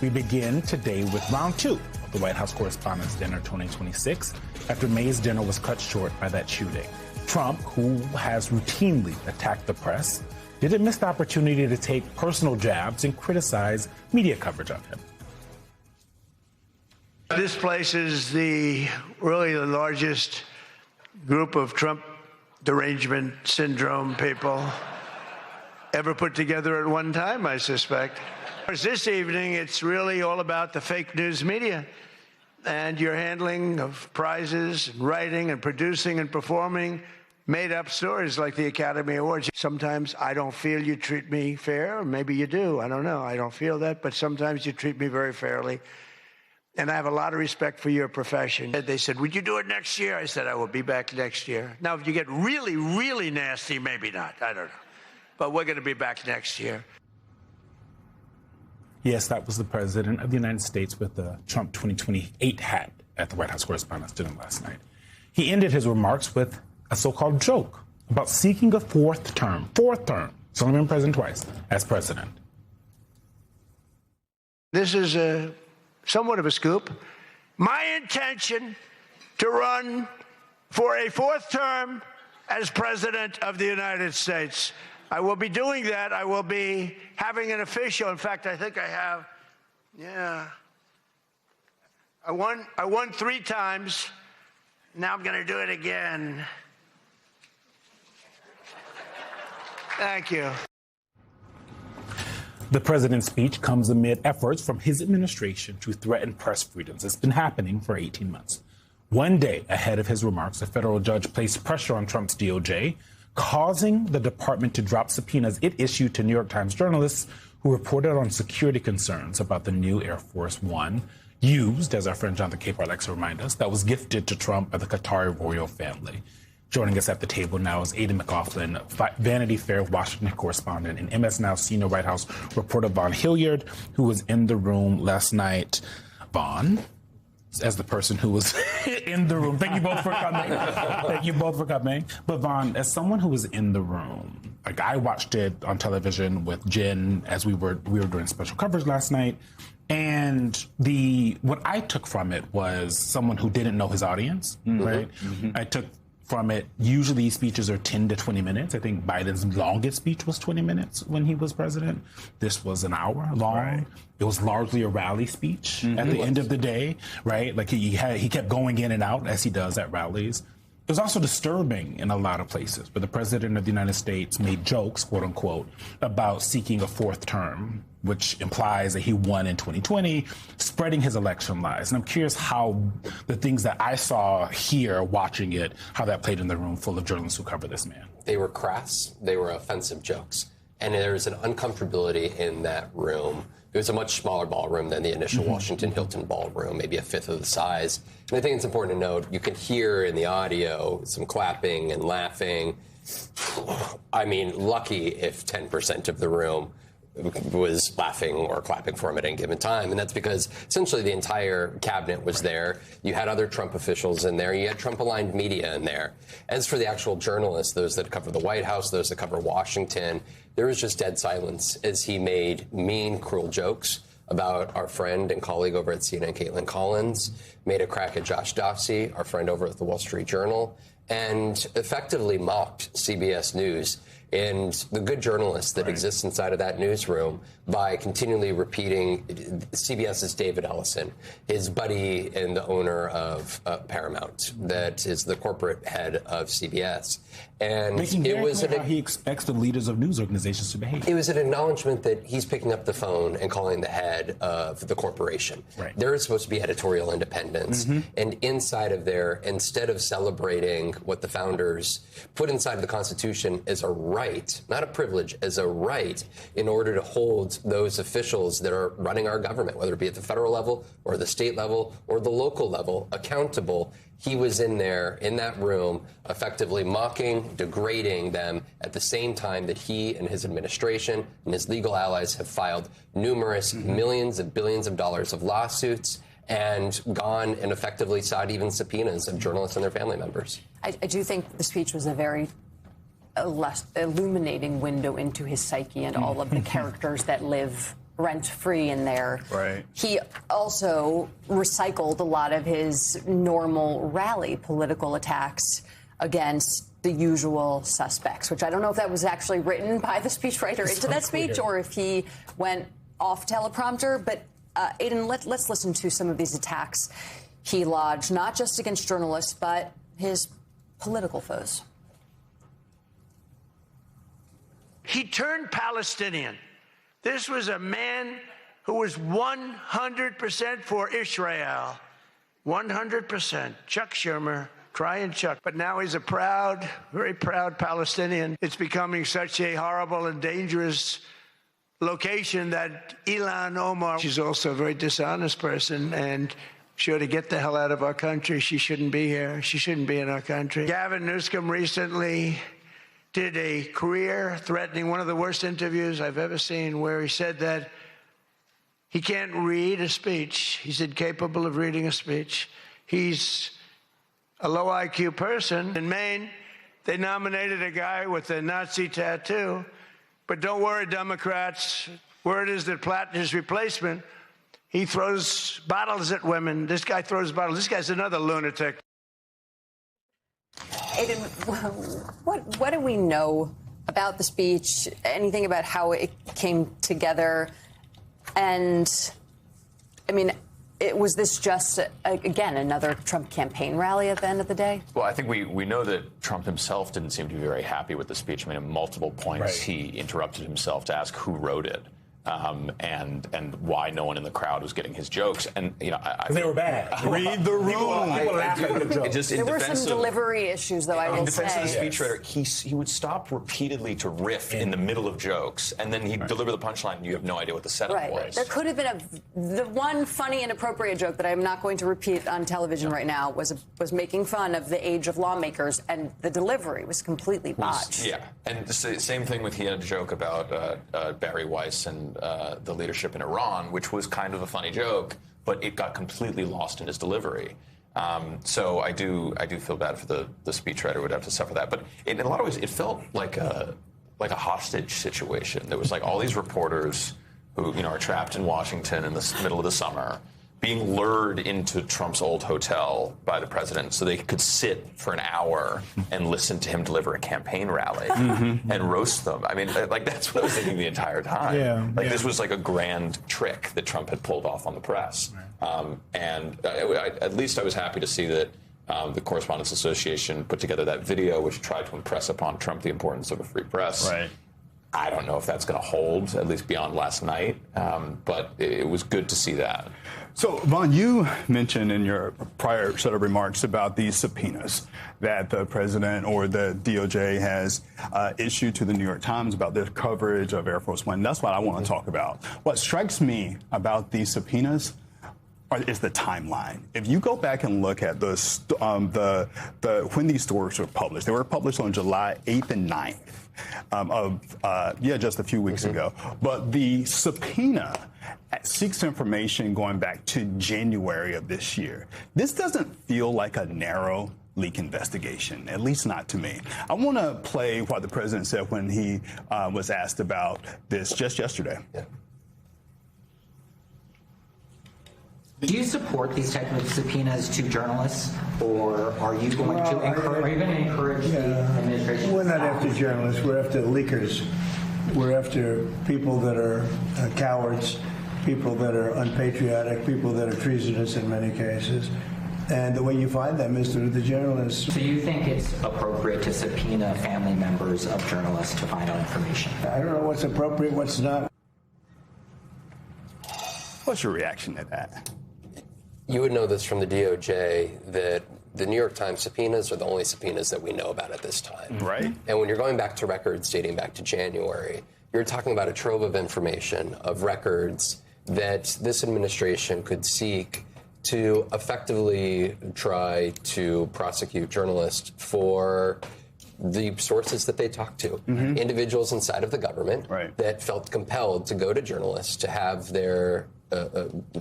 We begin today with round 2 of the White House Correspondents' Dinner 2026 after May's dinner was cut short by that shooting. Trump, who has routinely attacked the press, didn't miss the opportunity to take personal jabs and criticize media coverage of him. This place is really the largest group of Trump derangement syndrome people ever put together at one time, I suspect. This evening, it's really all about the fake news media and your handling of prizes, and writing and producing and performing made-up stories like the Academy Awards. Sometimes I don't feel you treat me fair, or maybe you do. I don't know. I don't feel that, but sometimes you treat me very fairly. And I have a lot of respect for your profession. They said, would you do it next year? I said, I will be back next year. Now, if you get really, really nasty, maybe not. I don't know. But we're going to be back next year. Yes, that was the President of the United States with the Trump 2028 hat at the White House Correspondents' Dinner last night. He ended his remarks with a so-called joke about seeking a fourth term. He's only been president twice as president. This is somewhat of a scoop. My intention to run for a fourth term as President of the United States. I will be doing that. I will be having an official. In fact, I think I have. Yeah. I won 3 times. Now I'm going to do it again. Thank you. The president's speech comes amid efforts from his administration to threaten press freedoms. It's been happening for 18 months. One day ahead of his remarks, a federal judge placed pressure on Trump's DOJ, causing the department to drop subpoenas it issued to New York Times journalists who reported on security concerns about the new Air Force One, used, as our friend Jonathan Capehart likes to remind us, that was gifted to Trump by the Qatari royal family. Joining us at the table now is Aidan McLaughlin, Vanity Fair Washington correspondent, and MS Now senior White House reporter Vaughn Hilliard, who was in the room last night. Vaughn, as the person who was in the room. Thank you both for coming. But Vaughn, as someone who was in the room, like I watched it on television with Jen as we were doing special coverage last night. And what I took from it was someone who didn't know his audience, right? Mm-hmm. I took from it, usually speeches are 10 to 20 minutes. I think Biden's longest speech was 20 minutes when he was president. This was an hour long. Right. It was largely a rally speech at the end of the day, right? Like he kept going in and out as he does at rallies. It was also disturbing in a lot of places, but the president of the United States made jokes, quote unquote, about seeking a fourth term, which implies that he won in 2020, spreading his election lies. And I'm curious how the things that I saw here watching it, how that played in the room full of journalists who cover this man. They were crass. They were offensive jokes. And there was an uncomfortability in that room. It was a much smaller ballroom than the initial Washington Hilton ballroom, maybe a fifth of the size. And I think it's important to note, you can hear in the audio some clapping and laughing. I mean, lucky if 10% of the room was laughing or clapping for him at any given time. And that's because essentially the entire cabinet was there. You had other Trump officials in there. You had Trump-aligned media in there. As for the actual journalists, those that cover the White House, those that cover Washington, there was just dead silence as he made mean, cruel jokes about our friend and colleague over at CNN, Caitlin Collins, made a crack at Josh Dorsey, our friend over at the Wall Street Journal, and effectively mocked CBS News and the good journalists that exist inside of that newsroom by continually repeating CBS's David Ellison, his buddy and the owner of Paramount, that is the corporate head of CBS. And making it was how he expects the leaders of news organizations to behave. It was an acknowledgement that he's picking up the phone and calling the head of the corporation. Right. There is supposed to be editorial independence. And inside of there, instead of celebrating what the founders put inside of the Constitution as a right, not a privilege, as a right, in order to hold those officials that are running our government, whether it be at the federal level or the state level or the local level, accountable. He was in there, in that room, effectively mocking, degrading them at the same time that he and his administration and his legal allies have filed numerous millions and billions of dollars of lawsuits and gone and effectively sought even subpoenas of journalists and their family members. I do think the speech was a very less illuminating window into his psyche and all of the characters that live rent-free in there. Right. He also recycled a lot of his normal rally political attacks against the usual suspects, which I don't know if that was actually written by the speechwriter into that speech or if he went off teleprompter. But Aidan, let's listen to some of these attacks he lodged, not just against journalists, but his political foes. He turned Palestinian. This was a man who was 100% for Israel. 100%. Chuck Schumer, crying Chuck. But now he's a proud, very proud Palestinian. It's becoming such a horrible and dangerous location that Ilhan Omar, she's also a very dishonest person and sure to get the hell out of our country. She shouldn't be here. She shouldn't be in our country. Gavin Newsom recently did a career-threatening, one of the worst interviews I've ever seen, where he said that he can't read a speech. He's incapable of reading a speech. He's a low IQ person. In Maine, they nominated a guy with a Nazi tattoo. But don't worry, Democrats. Word is that Platt, his replacement, he throws bottles at women. This guy throws bottles. This guy's another lunatic. Aidan, what do we know about the speech? Anything about how it came together? And, I mean, was this just, again, another Trump campaign rally at the end of the day? Well, I think we know that Trump himself didn't seem to be very happy with the speech. I mean, at multiple points, he interrupted himself to ask who wrote it. And why no one in the crowd was getting his jokes. And, you know, they were bad. Read the room. People laughed at the jokes. There were some delivery issues, though, I will say. In defense of the speechwriter, he would stop repeatedly to riff in the middle of jokes, and then he'd deliver the punchline, and you have no idea what the setup was. There could have been the one funny and appropriate joke that I'm not going to repeat on television right now was making fun of the age of lawmakers, and the delivery was completely botched. Yeah, and the same thing with he had a joke about Barry Weiss and the leadership in Iran, which was kind of a funny joke, but it got completely lost in his delivery. So I do feel bad for the speechwriter would have to suffer that. But in a lot of ways, it felt like a hostage situation. There was like all these reporters who are trapped in Washington in the middle of the summer, being lured into Trump's old hotel by the president so they could sit for an hour and listen to him deliver a campaign rally and roast them. I mean, like, that's what I was thinking the entire time. This was like a grand trick that Trump had pulled off on the press. At least I was happy to see that the Correspondents Association put together that video which tried to impress upon Trump the importance of a free press. Right. I don't know if that's going to hold, at least beyond last night, but it was good to see that. So, Vaughn, you mentioned in your prior set of remarks about these subpoenas that the president or the DOJ has issued to the New York Times about their coverage of Air Force One. That's what I want to talk about. What strikes me about these subpoenas is the timeline. If you go back and look at when these stories were published, they were published on July 8th and 9th just a few weeks ago. But the subpoena seeks information going back to January of this year. This doesn't feel like a narrow leak investigation, at least not to me. I want to play what the president said when he was asked about this just yesterday. Yeah. Do you support these type of subpoenas to journalists, or are you going to encourage the administration? We're not after journalists. We're after leakers. We're after people that are cowards, people that are unpatriotic, people that are treasonous in many cases. And the way you find them is through the journalists. So you think it's appropriate to subpoena family members of journalists to find out information? I don't know what's appropriate, what's not. What's your reaction to that? You would know this from the DOJ that the New York Times subpoenas are the only subpoenas that we know about at this time. Right. And when you're going back to records dating back to January, you're talking about a trove of information, of records that this administration could seek to effectively try to prosecute journalists for the sources that they talk to, individuals inside of the government that felt compelled to go to journalists to have their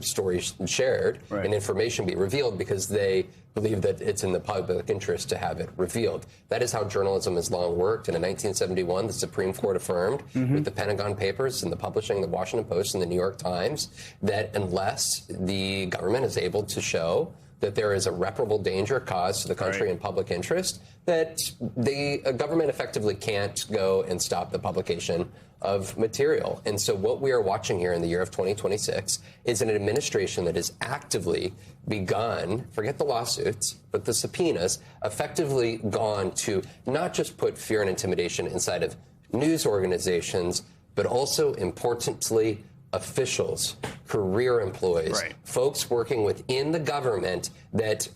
stories shared Right. and information be revealed because they believe that it's in the public interest to have it revealed. That is how journalism has long worked. And in 1971, the Supreme Court affirmed with the Pentagon Papers and the publishing of the Washington Post and the New York Times that unless the government is able to show that there is irreparable danger caused to the country Right. and public interest, that the government effectively can't go and stop the publication of material. And so what we are watching here in the year of 2026 is an administration that has actively begun, forget the lawsuits, but the subpoenas, effectively gone to not just put fear and intimidation inside of news organizations, but also, importantly, officials, career employees, Right. folks working within the government that,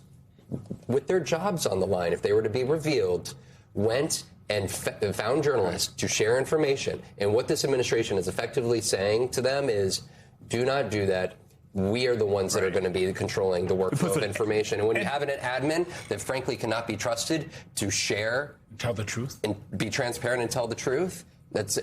with their jobs on the line, if they were to be revealed, went and found journalists to share information. And what this administration is effectively saying to them is, do not do that. We are the ones that are going to be controlling the workflow of information. And when you have an admin that frankly cannot be trusted to share, Tell the truth. and be transparent and tell the truth, it's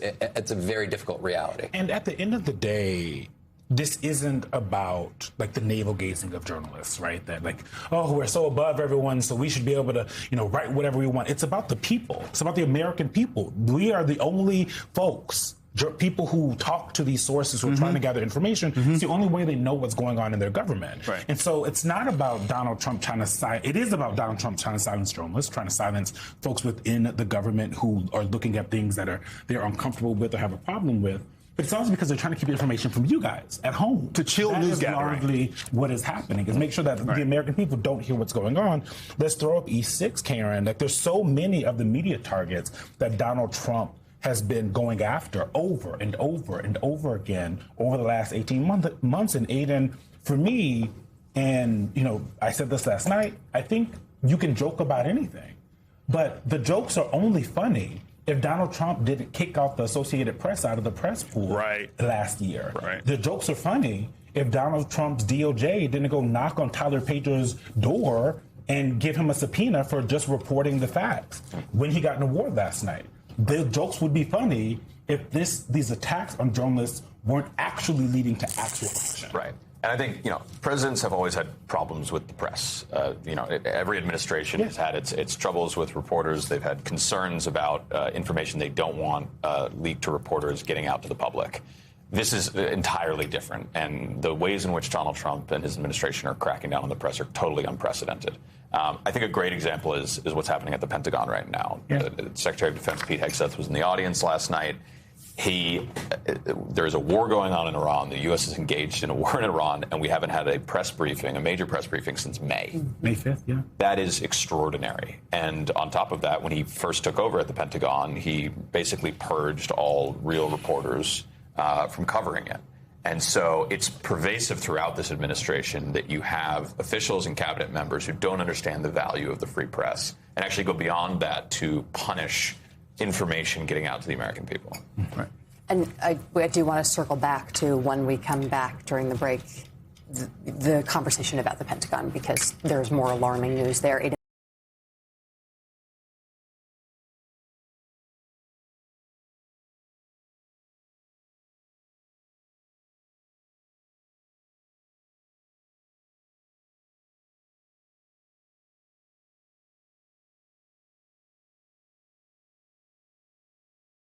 a very difficult reality. And at the end of the day, this isn't about like the navel gazing of journalists, right? That like, oh, we're so above everyone, so we should be able to, write whatever we want. It's about the people. It's about the American people. We are the only folks, people who talk to these sources who are trying to gather information. It's the only way they know what's going on in their government. Right. And so it's not about Donald Trump trying to it is about Donald Trump trying to silence journalists, trying to silence folks within the government who are looking at things that they're uncomfortable with or have a problem with. But it's also because they're trying to keep information from you guys at home. To chill news gathering. That is largely what is happening, is make sure that the American people don't hear what's going on. Let's throw up E6, Karen. Like, there's so many of the media targets that Donald Trump has been going after over and over and over again over the last 18 months. And Aiden, for me, and, I said this last night, I think you can joke about anything, but the jokes are only funny if Donald Trump didn't kick out the Associated Press out of the press pool last year. Right. The jokes are funny if Donald Trump's DOJ didn't go knock on Tyler Pager's door and give him a subpoena for just reporting the facts when he got an award last night. The jokes would be funny if these attacks on journalists weren't actually leading to actual action. Right. And I think, presidents have always had problems with the press. Every administration has had its troubles with reporters. They've had concerns about information they don't want leaked to reporters getting out to the public. This is entirely different. And the ways in which Donald Trump and his administration are cracking down on the press are totally unprecedented. I think a great example is what's happening at the Pentagon right now. Yeah. Secretary of Defense Pete Hegseth was in the audience last night. There's a war going on in Iran. The U.S. is engaged in a war in Iran, and we haven't had a major press briefing since May. May 5th, yeah. That is extraordinary. And on top of that, when he first took over at the Pentagon, he basically purged all real reporters from covering it. And so it's pervasive throughout this administration that you have officials and cabinet members who don't understand the value of the free press and actually go beyond that to punish information getting out to the American people. Right. And I do want to circle back to when we come back during the break, the conversation about the Pentagon, because there's more alarming news there.